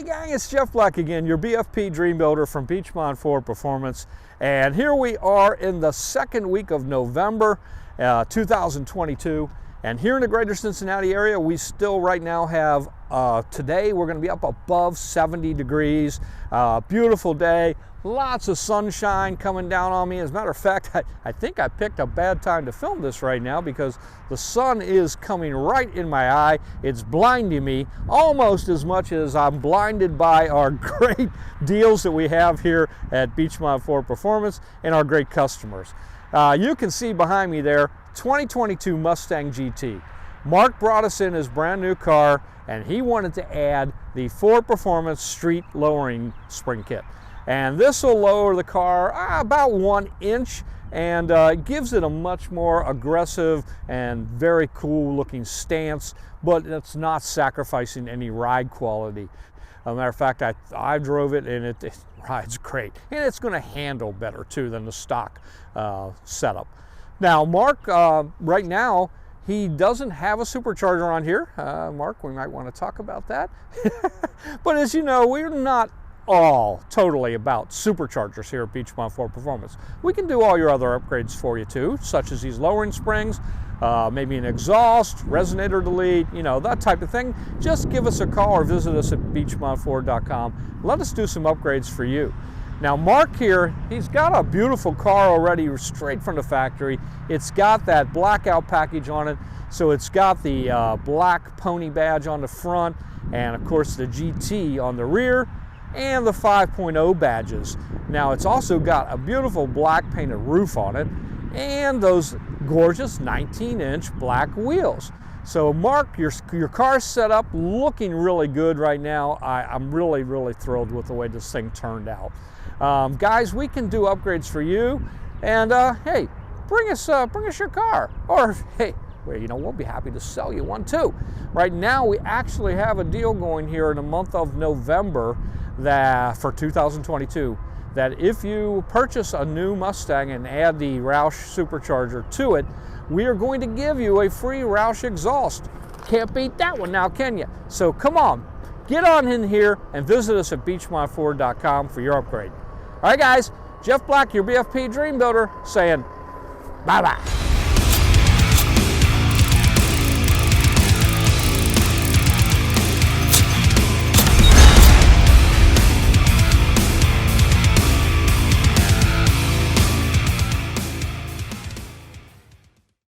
Hey gang, it's Jeff Black again, your BFP Dream Builder from Beechmont Ford Performance. And here we are in the second week of November 2022. And here in the greater Cincinnati area, we still right now have, today we're gonna be up above 70 degrees. Beautiful day, lots of sunshine coming down on me. As a matter of fact, I think I picked a bad time to film this right now because the sun is coming right in my eye. It's blinding me almost as much as I'm blinded by our great deals that we have here at Beechmont Ford Performance and our great customers. You can see behind me there, 2022 Mustang GT. Marc brought us in his brand new car and he wanted to add the Ford Performance Street Lowering Spring Kit. And this will lower the car about 1 inch and gives it a much more aggressive and very cool looking stance, but it's not sacrificing any ride quality. As a matter of fact, I drove it and it rides great. And it's going to handle better too than the stock setup. Now Marc, right now, he doesn't have a supercharger on here. Marc, we might want to talk about that. But as you know, we're not all totally about superchargers here at Beechmont Ford Performance. We can do all your other upgrades for you too, such as these lowering springs, maybe an exhaust, resonator delete, you know, that type of thing. Just give us a call or visit us at beechmontford.com. Let us do some upgrades for you. Now Marc here, he's got a beautiful car already straight from the factory. It's got that blackout package on it. So it's got the black pony badge on the front and of course the GT on the rear and the 5.0 badges. Now it's also got a beautiful black painted roof on it and those gorgeous 19-inch black wheels. So Marc, your car's set up looking really good right now. I'm really thrilled with the way this thing turned out. Guys, we can do upgrades for you, and hey, bring us your car, or hey, well, you know, we'll be happy to sell you one too. Right now, we actually have a deal going here in the month of November that for 2022. That if you purchase a new Mustang and add the Roush supercharger to it, we are going to give you a free Roush exhaust. Can't beat that one now, can you? So come on, get on in here and visit us at beechmontford.com for your upgrade. All right, guys, Jeff Black, your BFP Dream Builder, saying bye-bye.